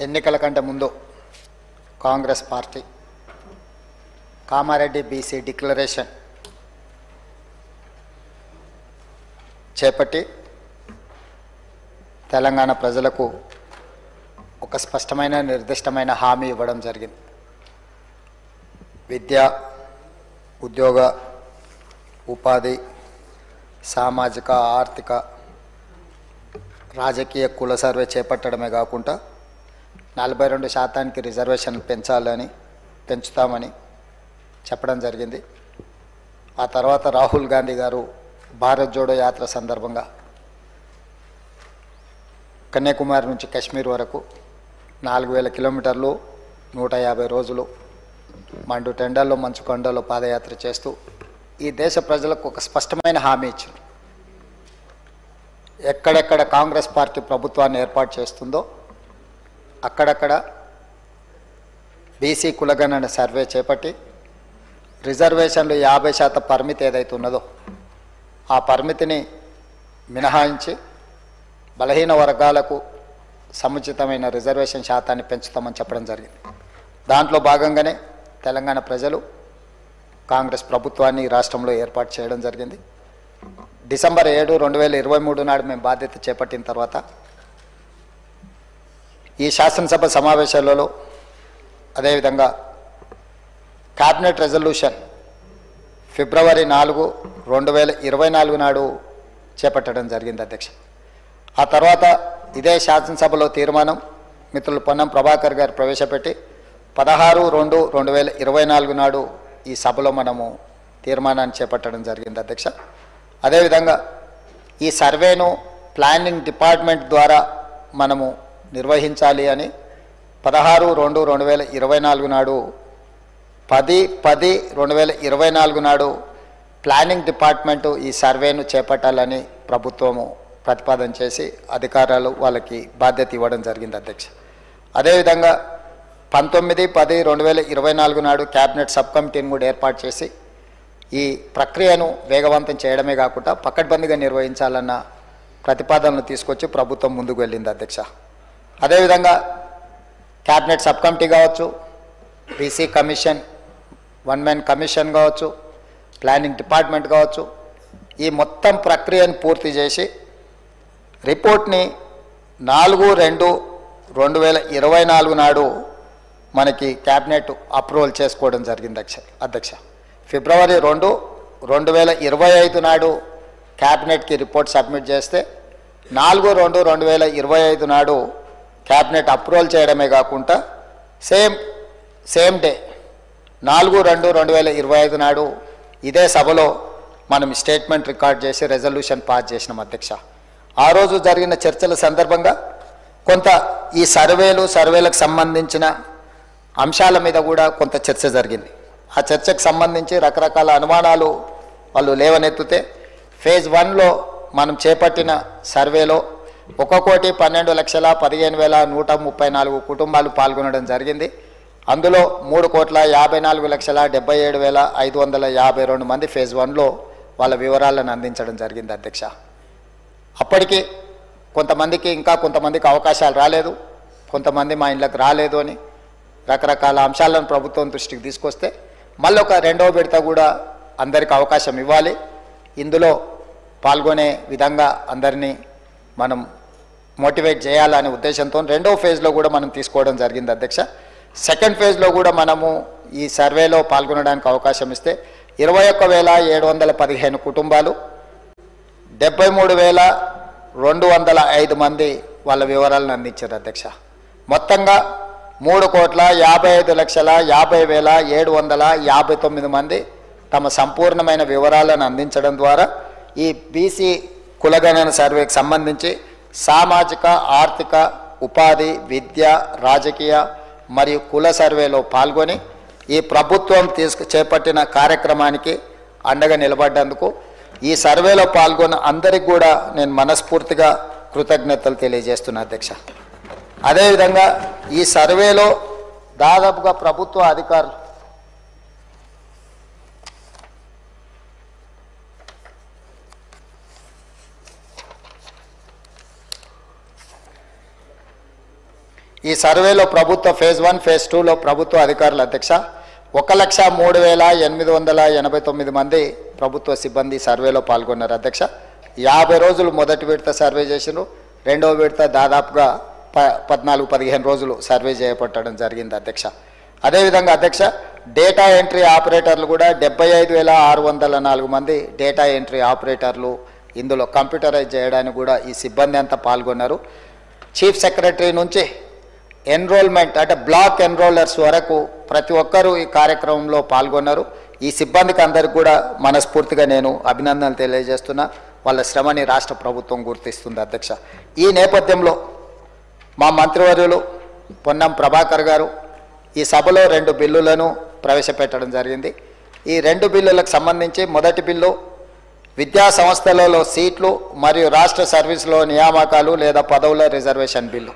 ఎన్నికల కంటే ముందు Congress party Kamareddy BC declaration చేపట్టి తెలంగాణ ప్రజలకు ఒక స్పష్టమైన నిర్దిష్టమైన హామీ ఇవ్వడం జరిగింది. విద్య, ఉద్యోగ, ఉపాధి, సామాజిక, ఆర్థిక, రాజకీయ కుల సర్వే చేపట్టడమే కాకుండా 42% రిజర్వేషన్లు పెంచుతామని చెప్పడం జరిగింది. ఆ తర్వాత రాహుల్ గాంధీ గారు భారత్ జోడో యాత్ర సందర్భంగా కన్యాకుమారి నుంచి కాశ్మీర్ వరకు 4000 కిలోమీటర్లు 150 రోజులు మండు టెండల్లో మంచు కొండల్లో పాదయాత్ర చేస్తూ ఈ దేశ ప్రజలకు ఒక స్పష్టమైన హామీ ఇచ్చింది. ఎక్కడెక్కడ కాంగ్రెస్ పార్టీ ప్రభుత్వాన్ని ఏర్పాటు చేస్తుందో అక్కడక్కడ బీసీ కులగణన సర్వే చేపట్టి రిజర్వేషన్లు 50% పరిమితి ఏదైతే ఉన్నదో ఆ పరిమితిని మినహాయించి బలహీన వర్గాలకు సముచితమైన రిజర్వేషన్ శాతాన్ని పెంచుతామని చెప్పడం జరిగింది. దాంట్లో భాగంగానే తెలంగాణ ప్రజలు కాంగ్రెస్ ప్రభుత్వాన్ని రాష్ట్రంలో ఏర్పాటు చేయడం జరిగింది. డిసెంబర్ 7, 2023 నాడు మేము బాధ్యత చేపట్టిన తర్వాత ఈ శాసనసభ సమావేశాలలో అదేవిధంగా క్యాబినెట్ రెజల్యూషన్ ఫిబ్రవరి 4, 2024 నాడు చేపట్టడం జరిగింది అధ్యక్ష. ఆ తర్వాత ఇదే శాసనసభలో తీర్మానం మిత్రులు పొన్నం ప్రభాకర్ గారు ప్రవేశపెట్టి 16, 2, 2024 నాడు ఈ సభలో మనము తీర్మానాన్ని చేపట్టడం జరిగింది అధ్యక్ష. అదేవిధంగా ఈ సర్వేను ప్లానింగ్ డిపార్ట్మెంట్ ద్వారా మనము నిర్వహించాలి అని 16, 2, 2024 నాడు 10/10/2024 నాడు ప్లానింగ్ డిపార్ట్మెంటు ఈ సర్వేను చేపట్టాలని ప్రభుత్వము ప్రతిపాదన చేసి అధికారులు వాళ్ళకి బాధ్యత ఇవ్వడం జరిగింది అధ్యక్ష. అదేవిధంగా 19/10/2024 నాడు క్యాబినెట్ సబ్ కమిటీని కూడా ఏర్పాటు చేసి ఈ ప్రక్రియను వేగవంతం చేయడమే కాకుండా పకడ్బందీగా నిర్వహించాలన్న ప్రతిపాదనలు తీసుకొచ్చి ప్రభుత్వం ముందుకు వెళ్ళింది అధ్యక్ష. అదేవిధంగా క్యాబినెట్ సబ్ కమిటీ కావచ్చు, బీసీ కమిషన్, 1 మ్యాన్ కమిషన్ కావచ్చు, ప్లానింగ్ డిపార్ట్మెంట్ కావచ్చు, ఈ మొత్తం ప్రక్రియను పూర్తి చేసి రిపోర్ట్ని 4/2/2024 నాడు మనకి క్యాబినెట్ అప్రూవల్ చేసుకోవడం జరిగింది అధ్యక్ష. ఫిబ్రవరి 2, 2025 నాడు క్యాబినెట్కి రిపోర్ట్ సబ్మిట్ చేస్తే 4/2/2025 నాడు క్యాబినెట్ అప్రూవల్ చేయడమే కాకుండా సేమ్ డే 4/2/2025 నాడు ఇదే సభలో మనం స్టేట్మెంట్ రికార్డ్ చేసి రెజల్యూషన్ పాస్ చేసినాం అధ్యక్ష. ఆ రోజు జరిగిన చర్చల సందర్భంగా కొంత ఈ సర్వేలకు సంబంధించిన అంశాల మీద కూడా కొంత చర్చ జరిగింది. ఆ చర్చకు సంబంధించి రకరకాల అనుమానాలు వాళ్ళు లేవనెత్తితే ఫేజ్ 1లో మనం చేపట్టిన సర్వేలో 1,12,15,134 కుటుంబాలు పాల్గొనడం జరిగింది. అందులో 3,54,77,552 మంది ఫేజ్ 1లో వాళ్ళ వివరాలను అందించడం జరిగింది అధ్యక్ష. అప్పటికి కొంతమందికి అవకాశాలు రాలేదు, కొంతమంది మా ఇళ్ళకి రాలేదు అని రకరకాల అంశాలను ప్రభుత్వం దృష్టికి తీసుకొస్తే మళ్ళీ ఒక 2వ విడత కూడా అందరికి అవకాశం ఇవ్వాలి, ఇందులో పాల్గొనే విధంగా అందరినీ మనం మోటివేట్ చేయాలనే ఉద్దేశంతో 2వ ఫేజ్లో కూడా మనం తీసుకోవడం జరిగింది అధ్యక్ష. సెకండ్ ఫేజ్లో కూడా మనము ఈ సర్వేలో పాల్గొనడానికి అవకాశం ఇస్తే 21,715 కుటుంబాలు 73,205 మంది వాళ్ళ వివరాలను అందించారు అధ్యక్ష. మొత్తంగా 3,55,50,759 మంది తమ సంపూర్ణమైన వివరాలను అందించడం ద్వారా ఈ బీసీ కులగణన సర్వేకి సంబంధించి సామాజిక, ఆర్థిక, ఉపాధి, విద్య, రాజకీయ మరియు కుల సర్వేలో పాల్గొని ఈ ప్రభుత్వం చేపట్టిన కార్యక్రమానికి అండగా నిలబడ్డందుకు ఈ సర్వేలో పాల్గొన్న అందరికి కూడా నేను మనస్ఫూర్తిగా కృతజ్ఞతలు తెలియజేస్తున్నా అధ్యక్ష. అదేవిధంగా ఈ సర్వేలో దాదాపుగా ప్రభుత్వ అధికారులు ఈ సర్వేలో ప్రభుత్వ ఫేజ్ 1 ఫేజ్ 2లో ప్రభుత్వ అధికారుల అధ్యక్ష 1,03,889 మంది ప్రభుత్వ సిబ్బంది సర్వేలో పాల్గొన్నారు అధ్యక్ష. 50 రోజులు మొదటి విడత సర్వే చేసినారు. రెండవ విడత దాదాపుగా 14-15 రోజులు సర్వే చేపట్టడం జరిగింది అధ్యక్ష. అదేవిధంగా అధ్యక్ష డేటా ఎంట్రీ ఆపరేటర్లు కూడా 75,604 మంది డేటా ఎంట్రీ ఆపరేటర్లు ఇందులో కంప్యూటరైజ్ చేయడానికి కూడా ఈ సిబ్బంది అంతా పాల్గొన్నారు. చీఫ్ సెక్రటరీ నుంచి ఎన్రోల్మెంట్ అంటే బ్లాక్ ఎన్రోలర్స్ వరకు ప్రతి ఒక్కరూ ఈ కార్యక్రమంలో పాల్గొన్నారు. ఈ సిబ్బందికి అందరికీ కూడా మనస్ఫూర్తిగా నేను అభినందనలు తెలియజేస్తున్నా. వాళ్ళ శ్రమని రాష్ట్ర ప్రభుత్వం గుర్తిస్తుంది అధ్యక్ష. ఈ నేపథ్యంలో మా మంత్రివర్యులు పొన్నం ప్రభాకర్ గారు ఈ సభలో 2 బిల్లులను ప్రవేశపెట్టడం జరిగింది. ఈ 2 బిల్లులకు సంబంధించి మొదటి బిల్లు విద్యా సంస్థలలో సీట్లు మరియు రాష్ట్ర సర్వీసులో నియామకాలు లేదా పదవుల రిజర్వేషన్ బిల్లు.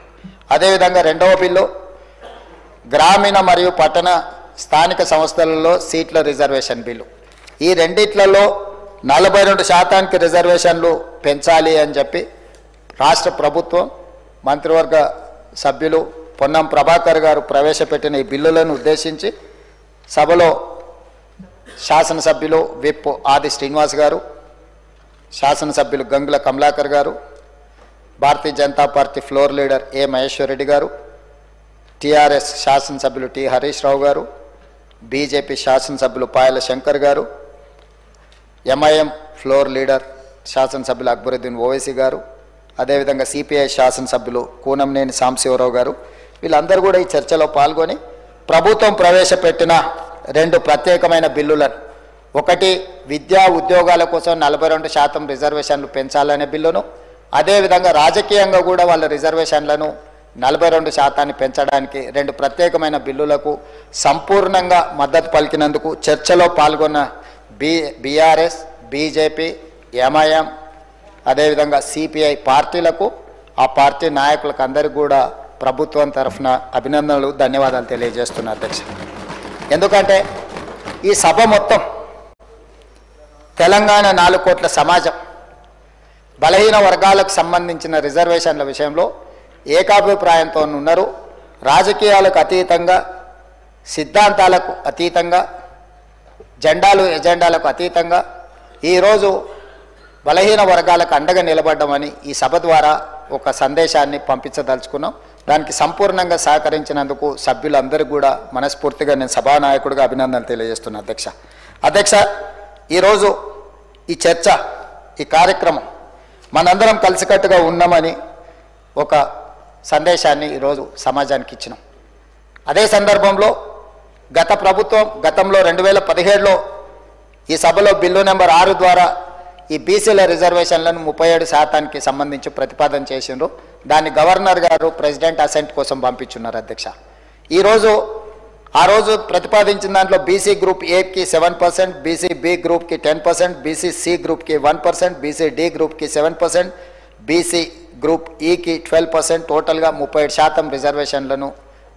అదేవిధంగా రెండవ బిల్లు గ్రామీణ మరియు పట్టణ స్థానిక సంస్థలలో సీట్ల రిజర్వేషన్ బిల్లు. ఈ రెండిట్లలో 42% రిజర్వేషన్లు పెంచాలి అని చెప్పి రాష్ట్ర ప్రభుత్వం మంత్రివర్గ సభ్యులు పొన్నం ప్రభాకర్ గారు ప్రవేశపెట్టిన ఈ బిల్లులను ఉద్దేశించి సభలో శాసనసభ్యులు విప్ ఆది శ్రీనివాస్ గారు, శాసనసభ్యులు గంగుల కమలాకర్ గారు, Bharatiya Janata party floor leader ఏ మహేశ్వర్ రెడ్డి గారు, టీఆర్ఎస్ శాసనసభ్యులు టి హరీష్ రావు గారు, బీజేపీ శాసనసభ్యులు పాయల శంకర్ గారు, ఎంఐఎం ఫ్లోర్ లీడర్ శాసనసభ్యులు అక్బరుద్దీన్ ఓవైసీ గారు, అదేవిధంగా సిపిఐ శాసనసభ్యులు కూనంనేని సాంబశివరావు గారు, వీళ్ళందరూ కూడా ఈ చర్చలో పాల్గొని ప్రభుత్వం ప్రవేశపెట్టిన 2 ప్రత్యేకమైన బిల్లులను, ఒకటి విద్యా ఉద్యోగాల కోసం 42% రిజర్వేషన్లు పెంచాలనే బిల్లును, అదేవిధంగా రాజకీయంగా కూడా వాళ్ళ రిజర్వేషన్లను 42% పెంచడానికి 2 ప్రత్యేకమైన బిల్లులకు సంపూర్ణంగా మద్దతు పలికినందుకు చర్చలో పాల్గొన్న బీఆర్ఎస్, బీజేపీ, ఎంఐఎం, అదేవిధంగా సిపిఐ పార్టీలకు, ఆ పార్టీ నాయకులకు అందరికీ కూడా ప్రభుత్వం తరఫున అభినందనలు, ధన్యవాదాలు తెలియజేస్తున్నా అధ్యక్ష. ఎందుకంటే ఈ సభ మొత్తం తెలంగాణ 4 కోట్ల సమాజం బలహీన వర్గాలకు సంబంధించిన రిజర్వేషన్ల విషయంలో ఏకాభిప్రాయంతో ఉన్నారు. రాజకీయాలకు అతీతంగా, సిద్ధాంతాలకు అతీతంగా, ఎజెండాలకు అతీతంగా ఈరోజు బలహీన వర్గాలకు అండగా నిలబడ్డామని ఈ సభ ద్వారా ఒక సందేశాన్ని పంపించదలుచుకున్నాం. దానికి సంపూర్ణంగా సహకరించినందుకు సభ్యులందరికీ కూడా మనస్ఫూర్తిగా నేను సభానాయకుడిగా అభినందనలు తెలియజేస్తున్నా అధ్యక్ష. ఈరోజు ఈ చర్చ, ఈ కార్యక్రమం మనందరం కలిసికట్టుగా ఉన్నామని ఒక సందేశాన్ని ఈరోజు సమాజానికి ఇచ్చినాం. అదే సందర్భంలో గత ప్రభుత్వం గతంలో 2017లో ఈ సభలో బిల్లు నెంబర్ 6 ద్వారా ఈ బీసీల రిజర్వేషన్లను 37% సంబంధించి ప్రతిపాదన చేసిండ్రు. దాన్ని గవర్నర్ గారు ప్రెసిడెంట్ అసెంట్ కోసం పంపించున్నారు అధ్యక్ష. ఆ రోజు ప్రతిపాదించిన దాంట్లో బీసీ గ్రూప్ ఏకి 7%, బీసీ బి గ్రూప్కి 10%, బీసీ సి గ్రూప్కి 1%, బీసీ డి గ్రూప్కి 7%, బీసీ గ్రూప్ ఈకి 12%, టోటల్గా 37% రిజర్వేషన్లను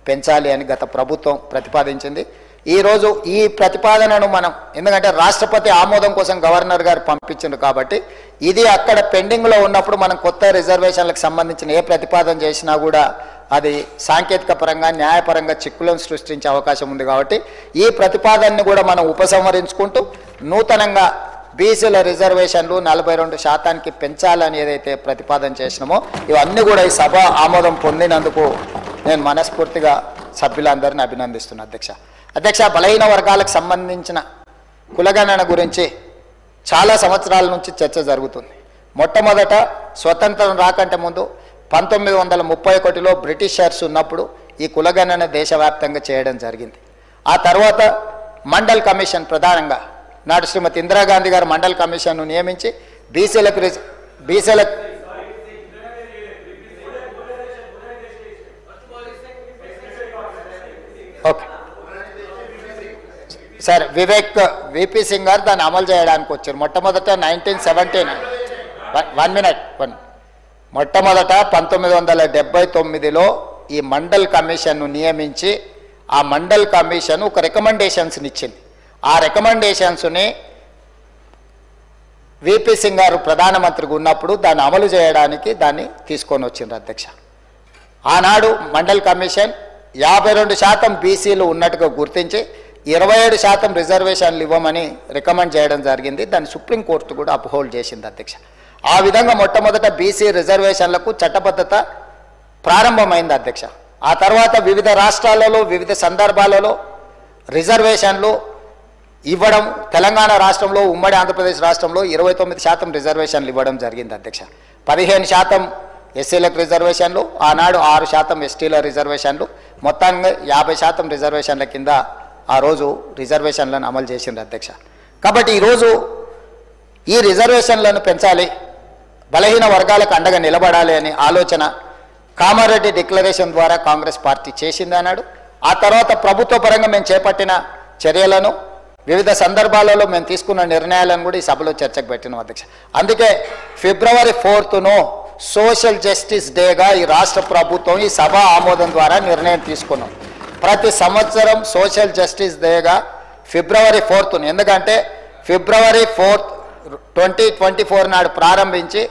పెంచాలి అని గత ప్రభుత్వం ప్రతిపాదించింది. ఈరోజు ఈ ప్రతిపాదనను మనం, ఎందుకంటే రాష్ట్రపతి ఆమోదం కోసం గవర్నర్ గారు పంపించింది కాబట్టి ఇది అక్కడ పెండింగ్లో ఉన్నప్పుడు మనం కొత్త రిజర్వేషన్లకు సంబంధించిన ఏ ప్రతిపాదన చేసినా కూడా అది సాంకేతిక పరంగా, న్యాయపరంగా చిక్కులను సృష్టించే అవకాశం ఉంది. కాబట్టి ఈ ప్రతిపాదనని కూడా మనం ఉపసంహరించుకుంటూ నూతనంగా బీసీల రిజర్వేషన్లు 42% పెంచాలని ఏదైతే ప్రతిపాదన చేసినామో ఇవన్నీ కూడా ఈ సభ ఆమోదం పొందినందుకు నేను మనస్ఫూర్తిగా సభ్యులందరినీ అభినందిస్తున్నా అధ్యక్ష. బలహీన వర్గాలకు సంబంధించిన కులగణన గురించి చాలా సంవత్సరాల నుంచి చర్చ జరుగుతుంది. మొట్టమొదట స్వతంత్రం రాకంటే ముందు 1931లో బ్రిటిషర్స్ ఉన్నప్పుడు ఈ కులగణన దేశవ్యాప్తంగా చేయడం జరిగింది. ఆ తర్వాత మండల్ కమిషన్, ప్రధానంగా నాడు శ్రీమతి ఇందిరాగాంధీ గారు మండల్ కమిషన్ను నియమించి బీసీలకు ఓకే సార్, విపి సింగ్ గారు దాన్ని అమలు చేయడానికి వచ్చారు. మొట్టమొదట 1917 1 మినిట్ మొట్టమొదట 1979లో ఈ మండల్ కమిషన్ను నియమించి ఆ మండల్ కమిషన్ ఒక రికమెండేషన్స్ని ఇచ్చింది. ఆ రికమెండేషన్స్ని విపి సింగ్ గారు ప్రధానమంత్రిగా ఉన్నప్పుడు దాన్ని అమలు చేయడానికి దాన్ని తీసుకొని వచ్చిండ్రు అధ్యక్ష. ఆనాడు మండల్ కమిషన్ 52% బీసీలు ఉన్నట్టుగా గుర్తించి 27% రిజర్వేషన్లు ఇవ్వమని రికమెండ్ చేయడం జరిగింది. దాన్ని సుప్రీంకోర్టు కూడా అప్హోల్డ్ చేసింది అధ్యక్ష. ఆ విధంగా మొట్టమొదట బీసీ రిజర్వేషన్లకు చట్టబద్ధత ప్రారంభమైంది అధ్యక్ష. ఆ తర్వాత వివిధ రాష్ట్రాలలో వివిధ సందర్భాలలో రిజర్వేషన్లు ఇవ్వడం, తెలంగాణ రాష్ట్రంలో ఉమ్మడి ఆంధ్రప్రదేశ్ రాష్ట్రంలో 29% రిజర్వేషన్లు ఇవ్వడం జరిగింది అధ్యక్ష. 15% ఎస్సీలకు రిజర్వేషన్లు, ఆనాడు 6% ఎస్టీల రిజర్వేషన్లు, మొత్తంగా 50% రిజర్వేషన్ల కింద ఆ రోజు రిజర్వేషన్లను అమలు చేసింది అధ్యక్ష. కాబట్టి ఈరోజు ఈ రిజర్వేషన్లను పెంచాలి, బలహీన వర్గాలకు అండగా నిలబడాలి అనే ఆలోచన కామారెడ్డి డిక్లరేషన్ ద్వారా కాంగ్రెస్ పార్టీ చేసింది అన్నాడు. ఆ తర్వాత ప్రభుత్వ పరంగా మేము చేపట్టిన చర్యలను, వివిధ సందర్భాలలో మేము తీసుకున్న నిర్ణయాలను కూడా ఈ సభలో చర్చకు పెట్టినాం అధ్యక్ష. అందుకే February 4th సోషల్ జస్టిస్ డేగా ఈ రాష్ట్ర ప్రభుత్వం ఈ సభ ఆమోదం ద్వారా నిర్ణయం తీసుకున్నాం. ప్రతి సంవత్సరం సోషల్ జస్టిస్ డేగా February 4th, ఎందుకంటే February 4th 2024 నాడు ప్రారంభించి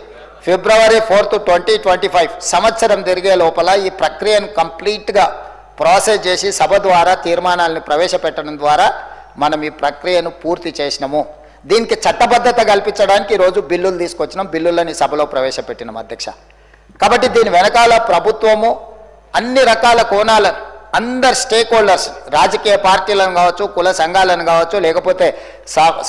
February 4th 2025 సంవత్సరం తిరిగే లోపల ఈ ప్రక్రియను కంప్లీట్గా ప్రాసెస్ చేసి సభ ద్వారా తీర్మానాలను ప్రవేశపెట్టడం ద్వారా మనం ఈ ప్రక్రియను పూర్తి చేసినాము. దీనికి చట్టబద్ధత కల్పించడానికి ఈరోజు బిల్లులు తీసుకొచ్చినాం, బిల్లులని సభలో ప్రవేశపెట్టినాం అధ్యక్ష. కాబట్టి దీని వెనకాల ప్రభుత్వము అన్ని రకాల కోణాలను, అందరు స్టేక్ హోల్డర్స్, రాజకీయ పార్టీలను కావచ్చు, కుల సంఘాలను కావచ్చు, లేకపోతే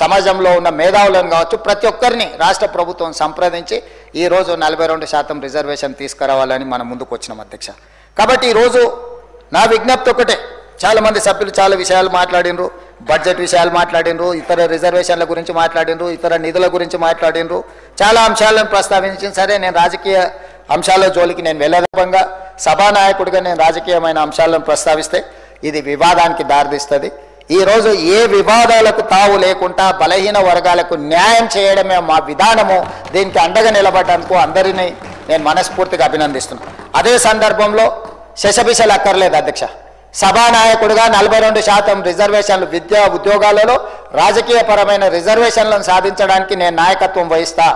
సమాజంలో ఉన్న మేధావులను కావచ్చు, ప్రతి ఒక్కరిని రాష్ట్ర ప్రభుత్వం సంప్రదించి ఈరోజు 42% రిజర్వేషన్ తీసుకురావాలని మనం ముందుకు వచ్చినాం అధ్యక్ష. కాబట్టి ఈరోజు నా విజ్ఞప్తి ఒకటే, చాలామంది సభ్యులు చాలా విషయాలు మాట్లాడినరు, బడ్జెట్ విషయాలు మాట్లాడినరు, ఇతర రిజర్వేషన్ల గురించి మాట్లాడినరు, ఇతర నిధుల గురించి మాట్లాడినరు, చాలా అంశాలను ప్రస్తావించింది. సరే, నేను రాజకీయ అంశాల జోలికి నేను వెళ్ళదపంగా సభానాయకుడిగా నేను రాజకీయమైన అంశాలను ప్రస్తావిస్తే ఇది వివాదానికి దారితీస్తుంది. ఈరోజు ఏ వివాదాలకు తావు లేకుండా బలహీన వర్గాలకు న్యాయం చేయడమే మా విధానము. దీనికి అండగా నిలబడడానికి అందరినీ నేను మనస్ఫూర్తిగా అభినందిస్తున్నాను. అదే సందర్భంలో శశబిషలు అక్కర్లేదు అధ్యక్ష. సభానాయకుడిగా 42% రిజర్వేషన్లు విద్యా ఉద్యోగాలలో రాజకీయపరమైన రిజర్వేషన్లను సాధించడానికి నేను నాయకత్వం వహిస్తా.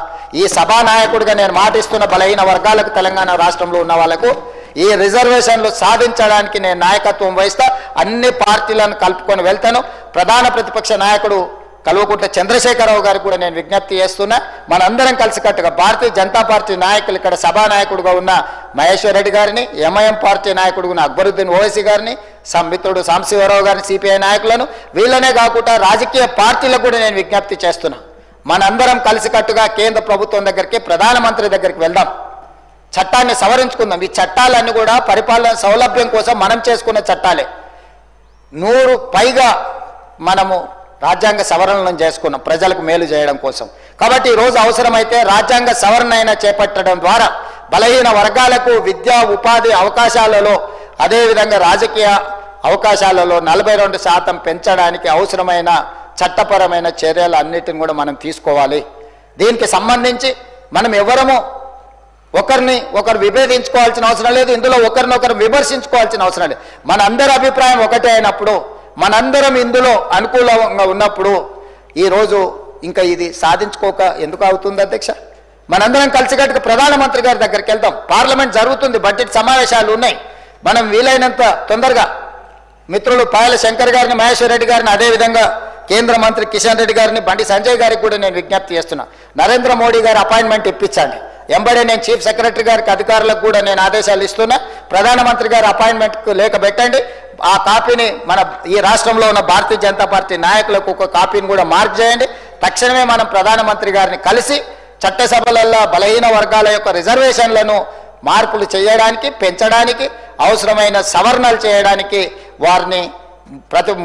ఈ సభానాయకుడిగా నేను మాటిస్తున్న బలహీన వర్గాలకు, తెలంగాణ రాష్ట్రంలో ఉన్న వాళ్లకు ఈ రిజర్వేషన్లు సాధించడానికి నేను నాయకత్వం వహిస్తా. అన్ని పార్టీలను కలుపుకొని వెళ్తాను. ప్రధాన ప్రతిపక్ష నాయకుడు కల్వకుంట్ల చంద్రశేఖరరావు గారికి కూడా నేను విజ్ఞప్తి చేస్తున్నా, మనందరం కలిసికట్టుగా భారతీయ జనతా పార్టీ నాయకులు, ఇక్కడ సభానాయకుడుగా ఉన్న మహేశ్వర్ రెడ్డి గారిని, ఎంఐఎం పార్టీ నాయకుడు ఉన్న అక్బరుద్దీన్ ఓవైసీ గారిని, మిత్రుడు సాంబశివరావు గారిని, సిపిఐ నాయకులను, వీళ్ళనే కాకుండా రాజకీయ పార్టీలకు కూడా నేను విజ్ఞప్తి చేస్తున్నా, మనందరం కలిసికట్టుగా కేంద్ర ప్రభుత్వం దగ్గరికి, ప్రధానమంత్రి దగ్గరికి వెళ్దాం, చట్టాన్ని సవరించుకుందాం. ఈ చట్టాలన్నీ కూడా పరిపాలన సౌలభ్యం కోసం మనం చేసుకున్న చట్టాలే. 100 పైగా మనము రాజ్యాంగ సవరణలను చేసుకున్నాం ప్రజలకు మేలు చేయడం కోసం. కాబట్టి ఈరోజు అవసరమైతే రాజ్యాంగ సవరణ అయినా చేపట్టడం ద్వారా బలహీన వర్గాలకు విద్యా ఉపాధి అవకాశాలలో, అదేవిధంగా రాజకీయ అవకాశాలలో 42% పెంచడానికి అవసరమైన చట్టపరమైన చర్యలు అన్నిటిని కూడా మనం తీసుకోవాలి. దీనికి సంబంధించి మనం ఎవరము ఒకరు విభేదించుకోవాల్సిన అవసరం లేదు, ఇందులో ఒకరినొకరు విమర్శించుకోవాల్సిన అవసరం లేదు. మనందరి అభిప్రాయం ఒకటే అయినప్పుడు, మనందరం ఇందులో అనుకూలంగా ఉన్నప్పుడు ఈరోజు ఇంకా ఇది సాధించుకోక ఎందుకు అవుతుంది అధ్యక్ష? మనందరం కలిసికట్టుగా ప్రధానమంత్రి గారి దగ్గరికి వెళ్దాం. పార్లమెంట్ జరుగుతుంది, బడ్జెట్ సమావేశాలు ఉన్నాయి. మనం వీలైనంత తొందరగా మిత్రులు పాయల శంకర్ గారిని, మహేశ్వర్ రెడ్డి గారిని, అదేవిధంగా కేంద్ర మంత్రి కిషన్ రెడ్డి గారిని, బండి సంజయ్ గారికి కూడా నేను విజ్ఞప్తి చేస్తున్నా, నరేంద్ర మోడీ గారి అపాయింట్మెంట్ ఇప్పించండి. ఎంబడే నేను చీఫ్ సెక్రటరీ గారికి, అధికారులకు కూడా నేను ఆదేశాలు ఇస్తున్నా, ప్రధానమంత్రి గారి అపాయింట్మెంట్కు లేఖ పెట్టండి. ఆ కాపీని మన ఈ రాష్ట్రంలో ఉన్న భారతీయ జనతా పార్టీ నాయకులకు ఒక కాపీని కూడా మార్క్ చేయండి. తక్షణమే మనం ప్రధానమంత్రి గారిని కలిసి చట్టసభలలో బలహీన వర్గాల యొక్క రిజర్వేషన్లను మార్పులు చేయడానికి, పెంచడానికి, అవసరమైన సవరణలు చేయడానికి వారిని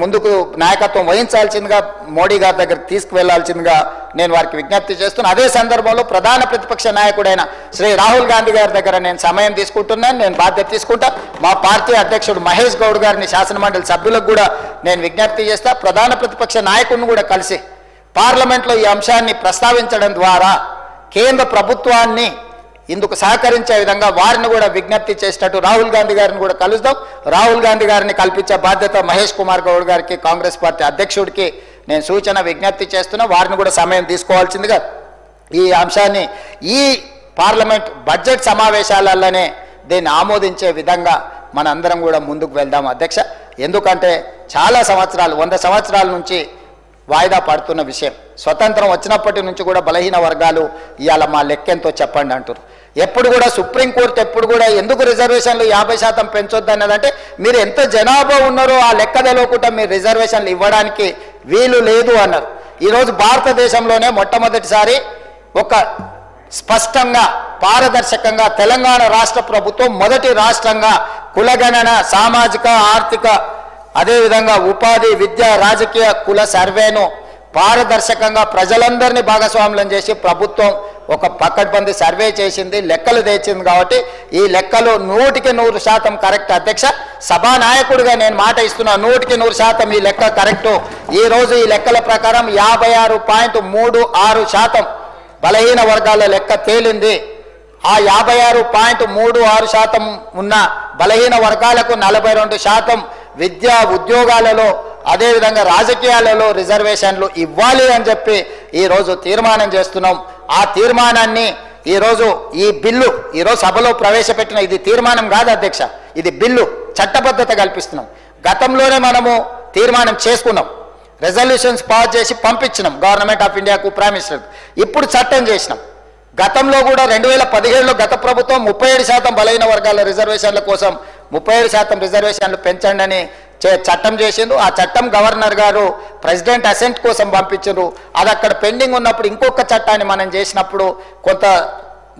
ముందుకు నాయకత్వం వహించాల్సిందిగా మోడీ గారి దగ్గరికి తీసుకువెళ్లాల్సిందిగా నేను వారికి విజ్ఞప్తి చేస్తున్నాను. అదే సందర్భంలో ప్రధాన ప్రతిపక్ష నాయకుడైన శ్రీ రాహుల్ గాంధీ గారి దగ్గర నేను సమయం తీసుకుంటున్నాను, నేను బాధ్యత తీసుకుంటా. మా పార్టీ అధ్యక్షుడు మహేష్ గౌడ్ గారిని, శాసనమండలి సభ్యులకు కూడా నేను విజ్ఞప్తి చేస్తా. ప్రధాన ప్రతిపక్ష నాయకుడిని కూడా కలిసి పార్లమెంట్లో ఈ అంశాన్ని ప్రస్తావించడం ద్వారా కేంద్ర ప్రభుత్వాన్ని ఇందుకు సహకరించే విధంగా వారిని కూడా విజ్ఞప్తి చేసేటట్టు రాహుల్ గాంధీ గారిని కూడా కలుద్దాం. రాహుల్ గాంధీ గారిని కల్పించే బాధ్యత మహేష్ కుమార్ గౌడ్ గారికి, కాంగ్రెస్ పార్టీ అధ్యక్షుడికి నేను సూచన విజ్ఞప్తి చేస్తున్నా. వారిని కూడా సమయం తీసుకోవాల్సిందిగా ఈ అంశాన్ని ఈ పార్లమెంట్ బడ్జెట్ సమావేశాలలోనే దీన్ని ఆమోదించే విధంగా మనందరం కూడా ముందుకు వెళ్దాం అధ్యక్ష. ఎందుకంటే చాలా సంవత్సరాలు 100 సంవత్సరాల నుంచి వాయిదా పడుతున్న విషయం. స్వతంత్రం వచ్చినప్పటి నుంచి కూడా బలహీన వర్గాలు ఇవాళ మా లెక్కెంతో చెప్పండి అంటారు. ఎప్పుడు కూడా సుప్రీంకోర్టు ఎప్పుడు కూడా ఎందుకు రిజర్వేషన్లు 50% పెంచొద్దు అన్నదంటే మీరు ఎంత జనాభా ఉన్నారో ఆ లెక్క తెలియకుండా మీరు రిజర్వేషన్లు ఇవ్వడానికి వీలు లేదు అన్నారు. ఈరోజు భారతదేశంలోనే మొట్టమొదటిసారి ఒక స్పష్టంగా పారదర్శకంగా తెలంగాణ రాష్ట్ర ప్రభుత్వం మొదటి రాష్ట్రంగా కులగణన, సామాజిక, ఆర్థిక, అదేవిధంగా ఉపాధి, విద్య, రాజకీయ కుల సర్వేను పారదర్శకంగా ప్రజలందరినీ భాగస్వాములను చేసి ప్రభుత్వం ఒక పకడ్బందీ సర్వే చేసింది, లెక్కలు తెచ్చింది. కాబట్టి ఈ లెక్కలు 100% కరెక్ట్ అధ్యక్ష. సభానాయకుడిగా నేను మాట ఇస్తున్నా, 100% ఈ లెక్క కరెక్టు. ఈరోజు ఈ లెక్కల ప్రకారం 56.36% బలహీన వర్గాల లెక్క తేలింది. ఆ 56.36% ఉన్న బలహీన వర్గాలకు 42% విద్యా ఉద్యోగాలలో అదేవిధంగా రాజకీయాలలో రిజర్వేషన్లు ఇవ్వాలి అని చెప్పి ఈరోజు తీర్మానం చేస్తున్నాం. ఆ తీర్మానాన్ని ఈరోజు ఈ బిల్లు ఈరోజు సభలో ప్రవేశపెట్టిన ఇది తీర్మానం కాదు అధ్యక్ష, ఇది బిల్లు, చట్టబద్ధత కల్పిస్తున్నాం. గతంలోనే మనము తీర్మానం చేసుకున్నాం, రెజల్యూషన్స్ పాస్ చేసి పంపించినాం గవర్నమెంట్ ఆఫ్ ఇండియాకు, ప్రైమ్ మినిస్టర్. ఇప్పుడు చట్టం చేసినాం. గతంలో కూడా 2017లో గత ప్రభుత్వం 37% బలహీన వర్గాల రిజర్వేషన్ల కోసం 37% రిజర్వేషన్లు పెంచండి అని చట్టం చేసిండు. ఆ చట్టం గవర్నర్ గారు ప్రెసిడెంట్ అసెంట్ కోసం పంపించారు. అది అక్కడ పెండింగ్ ఉన్నప్పుడు ఇంకొక చట్టాన్ని మనం చేసినప్పుడు కొంత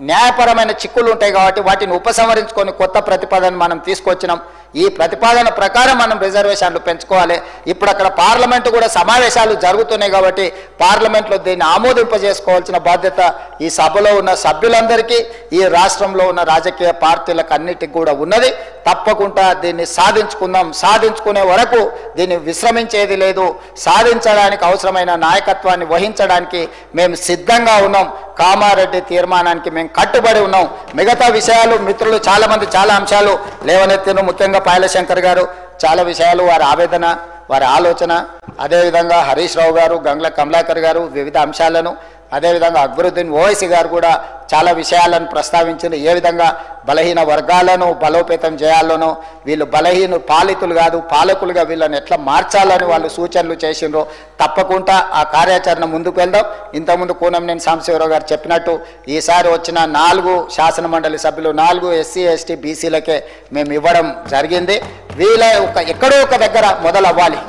న్యాయపరమైన చిక్కులు ఉంటాయి కాబట్టి వాటిని ఉపసంహరించుకొని కొత్త ప్రతిపాదన మనం తీసుకొచ్చినాం. ఈ ప్రతిపాదన ప్రకారం మనం రిజర్వేషన్లు పెంచుకోవాలి. ఇప్పుడు అక్కడ పార్లమెంటు కూడా సమావేశాలు జరుగుతున్నాయి కాబట్టి పార్లమెంట్లో దీన్ని ఆమోదింపజేసుకోవాల్సిన బాధ్యత ఈ సభలో ఉన్న సభ్యులందరికీ, ఈ రాష్ట్రంలో ఉన్న రాజకీయ పార్టీలకు అన్నిటికీ కూడా ఉన్నది. తప్పకుండా దీన్ని సాధించుకుందాం. సాధించుకునే వరకు దీన్ని విశ్రమించేది లేదు. సాధించడానికి అవసరమైన నాయకత్వాన్ని వహించడానికి మేము సిద్ధంగా ఉన్నాం. కామారెడ్డి తీర్మానానికి మేము కట్టుబడి ఉన్నాం. మిగతా విషయాలు మిత్రులు చాలామంది చాలా అంశాలు లేవనెత్తిన, ముఖ్యంగా పాయల శంకర్ గారు చాలా విషయాలు, వారి ఆవేదన, వారి ఆలోచన, అదేవిధంగా హరీష్ రావు గారు, గంగ్ల కమలాకర్ గారు వివిధ అంశాలను, అదేవిధంగా అక్బరుద్దీన్ ఓవైసీ గారు కూడా చాలా విషయాలను ప్రస్తావించారు. ఏ విధంగా బలహీన వర్గాలను బలోపేతం చేయాలనో, వీళ్ళు బలహీన పాలితులు కాదు పాలకులుగా వీళ్ళని ఎట్లా మార్చాలని వాళ్ళు సూచనలు చేసిండ్రో తప్పకుండా ఆ కార్యాచరణ ముందుకు వెళ్దాం. ఇంతకుముందు కూనంనేని సాంబశివరావు గారు చెప్పినట్టు ఈసారి వచ్చిన 4 శాసనమండలి సభ్యులు 4 SC ST BCలకే మేము ఇవ్వడం జరిగింది. వీళ్ళ ఎక్కడో ఒక దగ్గర మొదలవ్వాలి,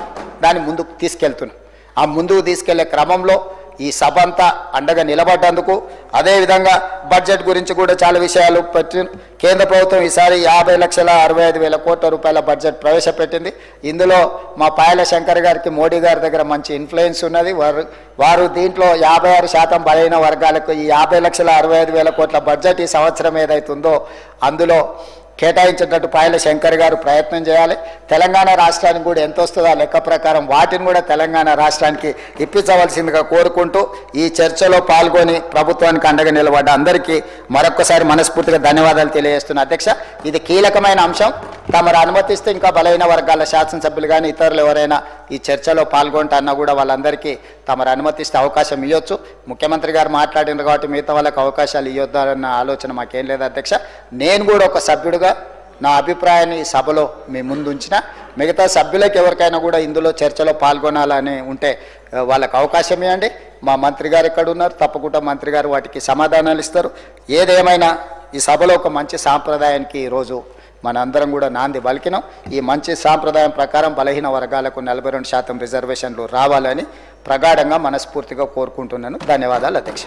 దాన్ని ముందుకు తీసుకెళ్తున్నాం. ఆ ముందుకు తీసుకెళ్లే క్రమంలో ఈ సభ అంతా అండగా నిలబడ్డందుకు, అదేవిధంగా బడ్జెట్ గురించి కూడా చాలా విషయాలు పెట్టి కేంద్ర ప్రభుత్వం ఈసారి 50,65,000 కోట్ల రూపాయల బడ్జెట్ ప్రవేశపెట్టింది. ఇందులో మా పాయల శంకర్ గారికి మోడీ గారి దగ్గర మంచి ఇన్ఫ్లుయెన్స్ ఉన్నది. వారు దీంట్లో 56% బలహీన వర్గాలకు ఈ 50,65,000 కోట్ల బడ్జెట్ ఈ సంవత్సరం ఏదైతుందో అందులో కేటాయించేటట్టు పాయల శంకర్ గారు ప్రయత్నం చేయాలి. తెలంగాణ రాష్ట్రానికి కూడా ఎంత వస్తుందో ఆ లెక్క ప్రకారం వాటిని కూడా తెలంగాణ రాష్ట్రానికి ఇప్పించవలసిందిగా కోరుకుంటూ ఈ చర్చలో పాల్గొని ప్రభుత్వానికి అండగా నిలబడ్డ అందరికీ మరొక్కసారి మనస్ఫూర్తిగా ధన్యవాదాలు తెలియజేస్తున్నా అధ్యక్ష. ఇది కీలకమైన అంశం. తమరు అనుమతిస్తే ఇంకా బలహీన వర్గాల శాసనసభ్యులు కానీ ఇతరులు ఎవరైనా ఈ చర్చలో పాల్గొంటన్నా కూడా వాళ్ళందరికీ తమరు అనుమతిస్తే అవకాశం ఇవ్వచ్చు. ముఖ్యమంత్రి గారు మాట్లాడినారు కాబట్టి మిగతా వాళ్ళకి అవకాశాలు ఇవ్వద్దన్న ఆలోచన మాకేం లేదు అధ్యక్ష. నేను కూడా ఒక సభ్యుడిగా నా అభిప్రాయాన్ని ఈ సభలో మీ ముందు ఉంచిన, మిగతా సభ్యులకు ఎవరికైనా కూడా ఇందులో చర్చలో పాల్గొనాలని ఉంటే వాళ్ళకి అవకాశం ఇవ్వండి. మా మంత్రి గారు ఎక్కడ ఉన్నారు, తప్పకుండా మంత్రి గారు వాటికి సమాధానాలు ఇస్తారు. ఏదేమైనా ఈ సభలో ఒక మంచి సాంప్రదాయానికి ఈరోజు మనందరం కూడా నాంది పలికినాం. ఈ మంచి సాంప్రదాయం ప్రకారం బలహీన వర్గాలకు 42% రిజర్వేషన్లు రావాలని ప్రగాఢంగా మనస్ఫూర్తిగా కోరుకుంటున్నాను. ధన్యవాదాలు అధ్యక్ష.